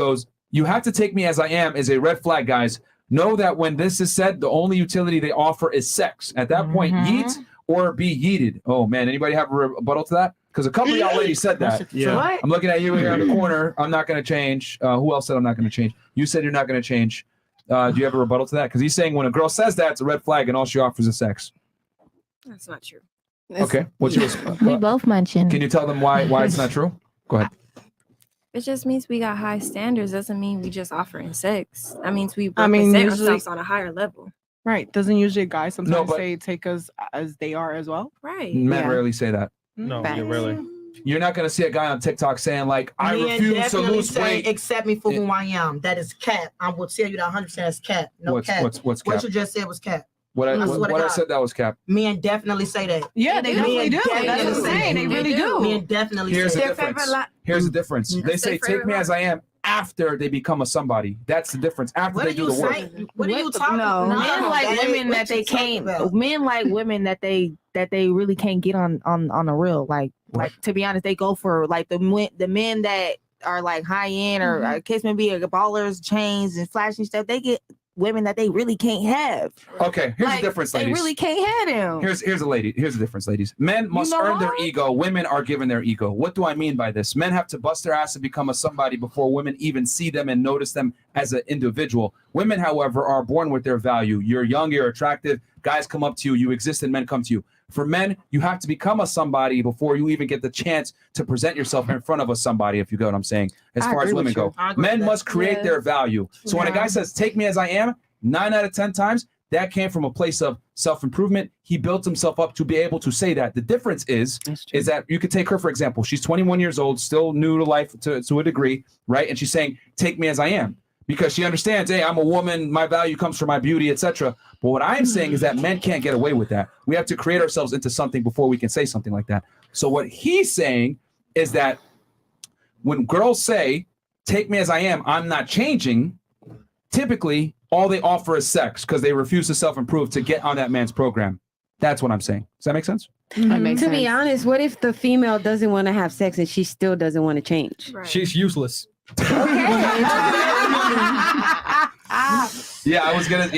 goes, you have to take me as I am is a red flag, guys. Know that when this is said, the only utility they offer is sex. At that point, yeet or be yeeted. Oh, man. Anybody have a rebuttal to that? Because a couple of y'all ladies said that. Yeah. I'm looking at you here in the corner. I'm not going to change. Who else said I'm not going to change? You said you're not going to change. Do you have a rebuttal to that? Because he's saying when a girl says that, it's a red flag and all she offers is sex. That's not true. Okay. What's yours? We both mentioned. Can you tell them why it's not true? Go ahead. It just means we got high standards. Doesn't mean we just offering sex. That means we represent ourselves on a higher level. Right. Doesn't usually a guy sometimes say take us as they are as well? Right. Men rarely say that. No, you're rarely. You're not going to see a guy on TikTok saying like, I refuse to lose weight. Accept me for who I am. That is cap. I will tell you that 100% is cap. No cap. What's cap? What you just said was cap. What I said that was cap. Men definitely say that. Yeah, they definitely do. That's what I'm saying. They really do. Men definitely Here's say the difference. Here's the difference. They say, take me as I am after they become a somebody. That's the difference. After they do the work. What are you talking about? Men like women that they can't. Men like women that they really can't get on the real. Like to be honest, they go for like the men that are like high end or case maybe ballers, chains and flashing stuff. They get women that they really can't have. Okay, here's the difference, ladies. They really can't have them. Here's the difference, ladies. Men must earn their ego. Women are given their ego. What do I mean by this? Men have to bust their ass to become a somebody before women even see them and notice them as an individual. Women, however, are born with their value. You're young, you're attractive. Guys come up to you. You exist and men come to you. For men, you have to become a somebody before you even get the chance to present yourself in front of a somebody, if you get what I'm saying, as far as women go. Men must create their value. So when a guy says, take me as I am, 9 out of 10 times, that came from a place of self-improvement. He built himself up to be able to say that. The difference is that you could take her, for example. She's 21 years old, still new to life to a degree, right? And she's saying, take me as I am. Because she understands, hey, I'm a woman, my value comes from my beauty, etc. But what I'm saying is that men can't get away with that. We have to create ourselves into something before we can say something like that. So what he's saying is that when girls say, take me as I am, I'm not changing, typically all they offer is sex because they refuse to self-improve to get on that man's program. That's what I'm saying. Does that make sense? To be honest, what if the female doesn't want to have sex and she still doesn't want to change? Right. She's useless. Yeah, I was gonna.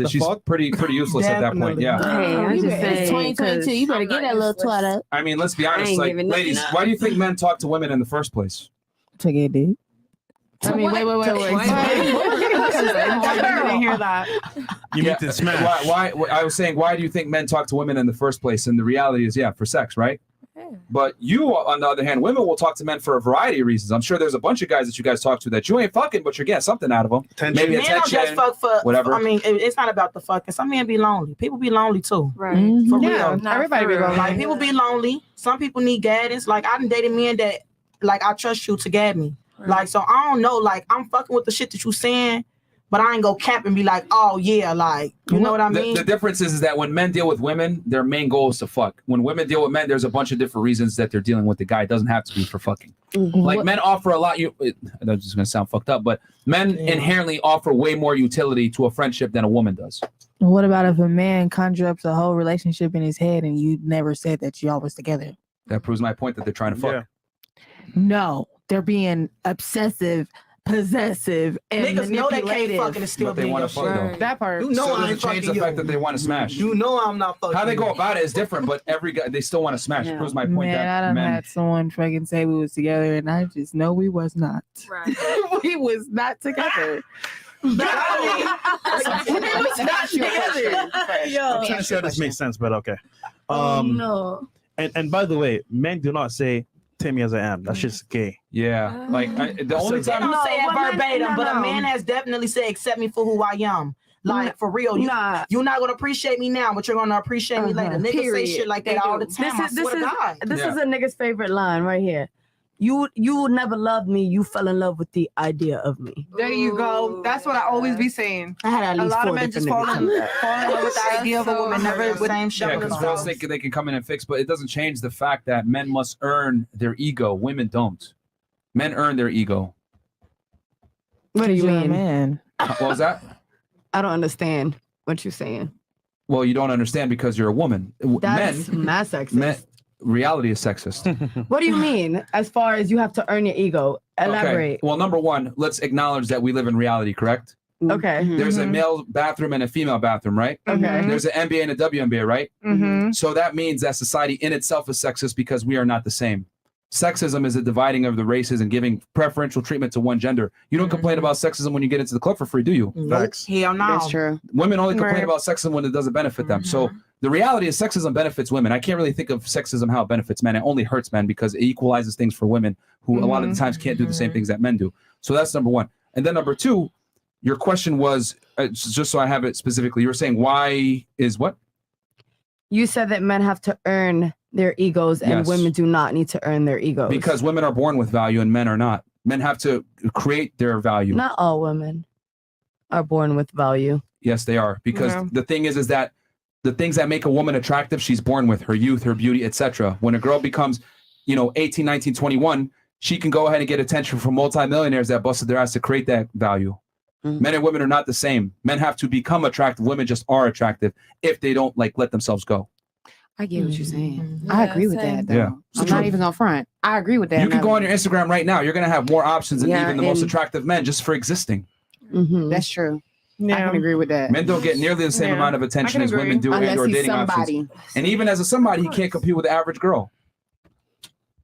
She's pretty useless at that point. Yeah. Hey, I'm just saying, it's 2022. You better get that little twat up. I mean, let's be honest. Like, ladies, why do you think men talk to women in the first place? To get dick. I mean, wait. I didn't hear that. You need to smash. Why? I was saying, why do you think men talk to women in the first place? And the reality is, for sex, right? But you, on the other hand, women will talk to men for a variety of reasons. I'm sure there's a bunch of guys that you guys talk to that you ain't fucking, but you're getting something out of them. Maybe men attention, don't just fuck for whatever. I mean, it's not about the fucking. Some men be lonely. People be lonely too. Right. For real. Everybody be lonely. Like, people be lonely. Some people need guidance. Like, I done dated men that, like, I trust you to guide me. Right. Like, so I don't know. Like, I'm fucking with the shit that you saying, but I ain't go cap and be like, oh yeah, like, you know what I mean? The difference is that when men deal with women, their main goal is to fuck. When women deal with men, there's a bunch of different reasons that they're dealing with the guy. It doesn't have to be for fucking. Like, men offer a lot. That's just gonna sound fucked up, but men inherently offer way more utility to a friendship than a woman does. What about if a man conjures up the whole relationship in his head and you never said that y'all was together? That proves my point that they're trying to fuck. No, they're being obsessive, possessive, and niggas know they can't fucking and still but they want to fuck though. That part. You know so I ain't change the fucking fact that they want to smash. You know I'm not fucking. How they go about it is different, but every guy they still want to smash. It proves my point. Man, I done had someone fucking say we was together, and I just know we was not. Right. We was not together. I'm trying to see how this makes sense, but okay. No. And by the way, men do not say "take me as I am." That's just gay. Yeah, like the only They time don't say it verbatim, but a man has definitely said, "Accept me for who I am." Like, for real, you're not gonna appreciate me now, but you're gonna appreciate me later. Niggas say shit like that all the time. I swear to God. This is a nigga's favorite line right here. You will never love me. You fell in love with the idea of me. There you go. That's what I always be saying. I had at least a lot of 4 men just different fall in niggas. love with the idea of a woman. Never with same shit. Yeah, because girls think they can come in and fix, but it doesn't change the fact that men must earn their ego. Women don't. Men earn their ego. What do you mean? Man. What was that? I don't understand what you're saying. Well, you don't understand because you're a woman. That's mad sexist. Reality is sexist. What do you mean? As far as you have to earn your ego, Elaborate. Okay. Well, number one, let's acknowledge that we live in reality, correct? Okay. There's a male bathroom and a female bathroom, right? Okay. There's an NBA and a WNBA, right? Mm-hmm. So that means that society in itself is sexist because we are not the same. Sexism is a dividing of the races and giving preferential treatment to one gender. You don't complain about sexism when you get into the club for free, do you? Facts. Hell no. That's true. Women only complain Right. about sexism when it doesn't benefit them. So the reality is sexism benefits women. I can't really think of sexism how it benefits men. It only hurts men because it equalizes things for women who a lot of the times can't do the same things that men do. So that's number one. And then number two, your question was, just so I have it specifically, you were saying why is what? You said that men have to earn their egos and Yes. women do not need to earn their egos. Because women are born with value and men are not. Men have to create their value. not all women are born with value. Yes, they are. Because Yeah. the thing is that the things that make a woman attractive, she's born with her youth, her beauty, etc. When a girl becomes, 18, 19, 21, she can go ahead and get attention from multimillionaires that busted their ass to create that value. Mhm. Men and women are not the same. Men have to become attractive. Women just are attractive if they don't let themselves go. I get what you're saying. Mm-hmm. I Yeah, agree with same. that, though. Yeah. It's I'm true. not even gonna front. I agree with that. You can now. go on your Instagram right now. You're going to have more options than Yeah, even the most and- attractive men just for existing. Mhm. That's true. I Yeah. can agree with that. Men don't get nearly the same Yeah, amount of attention I as can women agree. do and Unless or he's dating options. somebody. And even as a somebody, he can't compete with the average girl.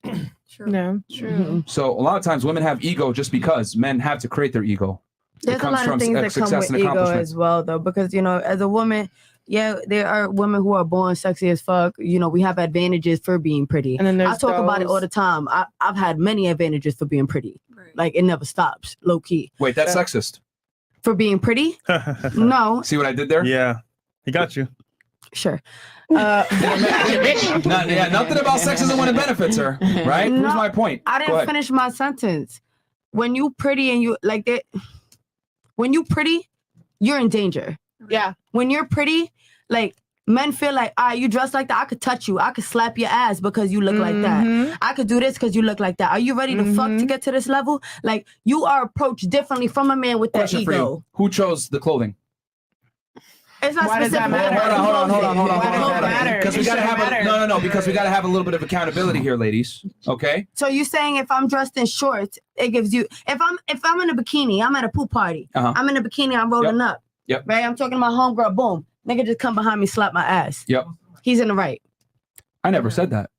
True. Yeah. True. Mhm. So a lot of times women have ego just because men have to create their ego. There's a lot of things that come success with and ego accomplishment. as well, though, because as a woman, yeah, there are women who are born sexy as fuck. We have advantages for being pretty. And then I there's talk about it those- all the time. I've had many advantages for being pretty. Right. Like it never stops, low key. Wait, that's sexist. For being pretty, no, See what I did there? Yeah, he got you. sure. Nothing about sexism when it benefits her, right? No, Proves my point. I Go didn't ahead. finish my sentence. When you pretty and you like that, when you pretty, you're in danger. Yeah. When you're pretty, like men feel like, you dress like that, I could touch you, I could slap your ass because you look like that. Mhm. I could do this because you look like that. Are you ready to fuck to Mhm. get to this level? Like you are approached differently from a man with that Question for you. ego. Who chose the clothing? It's not Why does that specific. matter? Hold on. Why does that matter? Because we It gotta shouldn't have matter. no, because we gotta have a little bit of accountability here, ladies. Okay? So you saying if I'm dressed in shorts, it gives you if I'm in a bikini, I'm at a pool party. Uh-huh. I'm in a bikini, I'm rolling up. Yep. Right? I'm talking to my homegirl, boom. Nigga just come behind me, slap my ass. Yep. He's in the right. I never said that.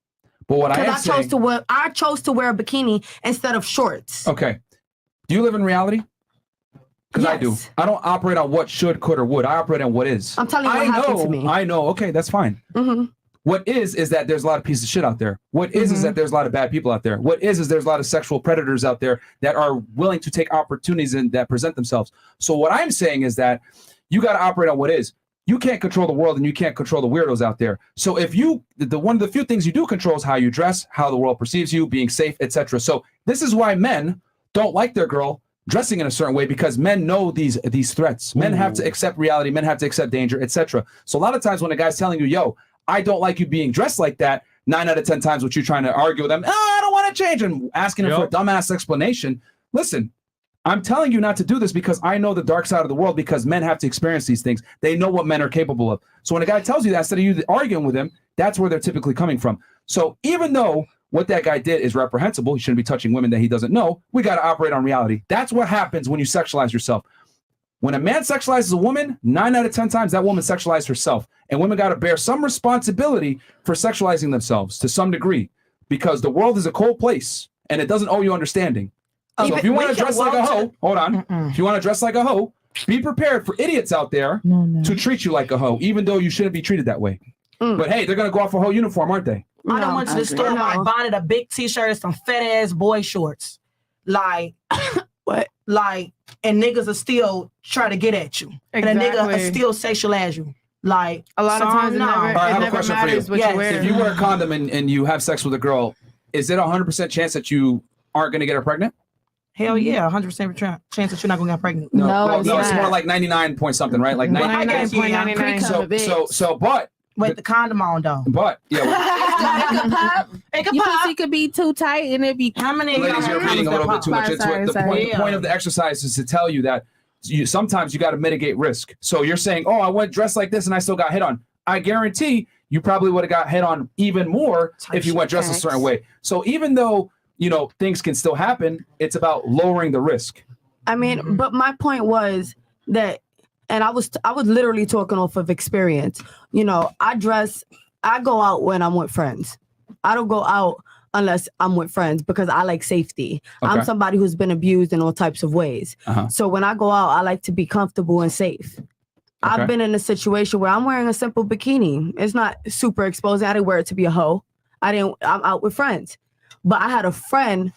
But what I am Because saying, I chose to wear a bikini instead of shorts. okay. Do you live in reality? Because I do. Yes. I don't operate on what should, could, or would. I operate on what is. I'm telling you what happened to me. I know. Okay, that's fine. Mm-hmm. What is that there's a lot of pieces of shit out there. What is that there's a lot of bad people out there. What is there's a lot of sexual predators out there that are willing to take opportunities and that present themselves. So what I'm saying is that you got to operate on what is. You can't control the world and you can't control the weirdos out there. So if one of the few things you do control is how you dress, how the world perceives you, being safe, etc. So this is why men don't like their girl dressing in a certain way, because men know these threats. Men have to accept reality. Men have to accept danger, etc. So a lot of times when a guy's telling you, yo, I don't like you being dressed like that, 9 out of 10 times what you're trying to argue with them, I don't want to change, and asking him for a dumbass explanation. Listen, I'm telling you not to do this because I know the dark side of the world, because men have to experience these things. They know what men are capable of. So when a guy tells you that, instead of you arguing with him, that's where they're typically coming from. So even though what that guy did is reprehensible, he shouldn't be touching women that he doesn't know, we got to operate on reality. That's what happens when you sexualize yourself. When a man sexualizes a woman, 9 out of 10 times that woman sexualized herself. And women got to bear some responsibility for sexualizing themselves to some degree, because the world is a cold place and it doesn't owe you understanding. So if you want to dress like a hoe, hold on. If you want to dress like a hoe, be prepared for idiots out there to treat you like a hoe, even though you shouldn't be treated that way. But hey, they're going to go off for a whole uniform, aren't they? I done went to the store, like bought a big t-shirt and some fat ass boy shorts. Like what? Like, and niggas are still try to get at you. And a nigga is still sexualize you. Like a lot of times it never, All right, I have a question for you. matters what you wear. If you wear a condom and you have sex with a girl, is it 100% chance that you aren't going to get her pregnant? Hell yeah, 100% chance that you're not gonna get pregnant. No, it's more like 99 point something, right? Like 99.99. But with the condom on though. But Your pussy could be too tight and it'd be how many ladies, you're reading a little bit too much into it. The point of the exercise is to tell you that sometimes you got to mitigate risk. So you're saying, oh, I went dressed like this and I still got hit on. I guarantee you probably would have got hit on even more if you went dressed a certain way. So even though things can still happen. It's about lowering the risk. I mean, but my point was that, and I was literally talking off of experience. I go out when I'm with friends. I don't go out unless I'm with friends because I like safety. Okay. I'm somebody who's been abused in all types of ways. So when I go out, I like to be comfortable and safe. Okay. I've been in a situation where I'm wearing a simple bikini. It's not super exposing. I didn't wear it to be a hoe. I'm out with friends. But I had a friend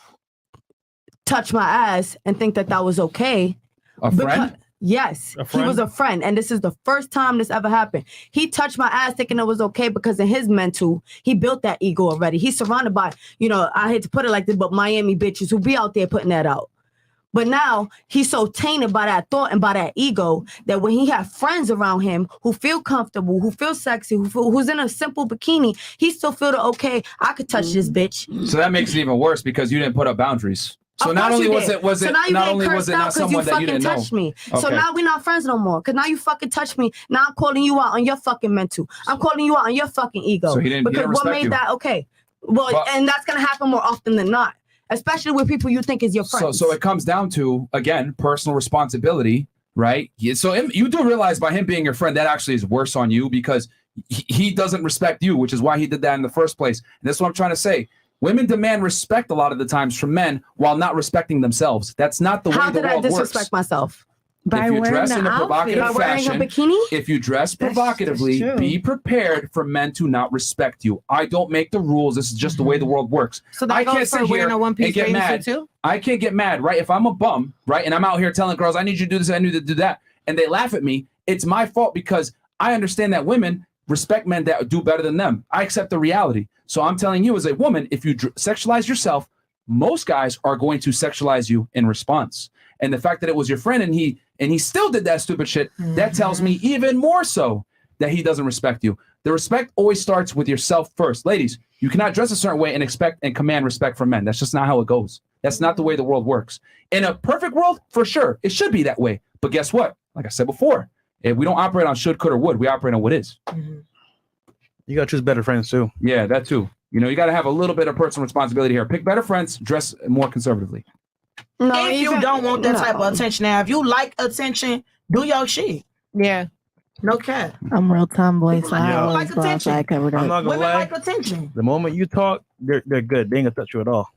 touch my ass and think that was okay. A friend? Yes, he was a friend. And this is the first time this ever happened. He touched my ass thinking it was okay because in his mental, he built that ego already. He's surrounded by, I hate to put it like this, but Miami bitches who be out there putting that out. But now he's so tainted by that thought and by that ego that when he has friends around him who feel comfortable, who feel sexy, who's in a simple bikini, he still feel that, okay, I could touch this bitch. So that makes it even worse because you didn't put up boundaries. So not only was it not someone that you didn't know. Me. Okay. So now we're not friends no more. Because now you fucking touched me. Now I'm calling you out on your fucking mental. I'm calling you out on your fucking ego. So he didn't what made you. That okay? Well, and that's gonna happen more often than not, especially with people you think is your friends. So it comes down to, again, personal responsibility, right? So you do realize by him being your friend, that actually is worse on you because he doesn't respect you, which is why he did that in the first place. And that's what I'm trying to say. Women demand respect a lot of the times from men while not respecting themselves. That's not the way the world works. How did I disrespect myself? By if you wearing dress the in a provocative outfit. By wearing fashion, a bikini? if you dress provocatively, be prepared for men to not respect you. I don't make the rules. This is just the way the world works. So that goes for wearing a one-piece get mad. Too? I can't get mad, right? If I'm a bum, right, and I'm out here telling girls, I need you to do this, I need you to do that, and they laugh at me, it's my fault because I understand that women respect men that do better than them. I accept the reality. So I'm telling you as a woman, if you sexualize yourself, most guys are going to sexualize you in response. And the fact that it was your friend and he still did that stupid shit, that tells me even more so that he doesn't respect you. The respect always starts with yourself first. Ladies, you cannot dress a certain way and expect and command respect from men. That's just not how it goes. That's not the way the world works. In a perfect world, for sure, it should be that way. But guess what? Like I said before, we don't operate on should, could, or would. We operate on what is. You got to choose better friends too. Yeah, that too. You got to have a little bit of personal responsibility here. Pick better friends, dress more conservatively. No, if you don't want that type of attention. Now, if you like attention, do your shit. Yeah. No cap. I'm real tomboy, so I always like go attention. outside covered up. I'm not gonna Women lie. like attention. The moment you talk, they're good. They ain't gonna touch you at all.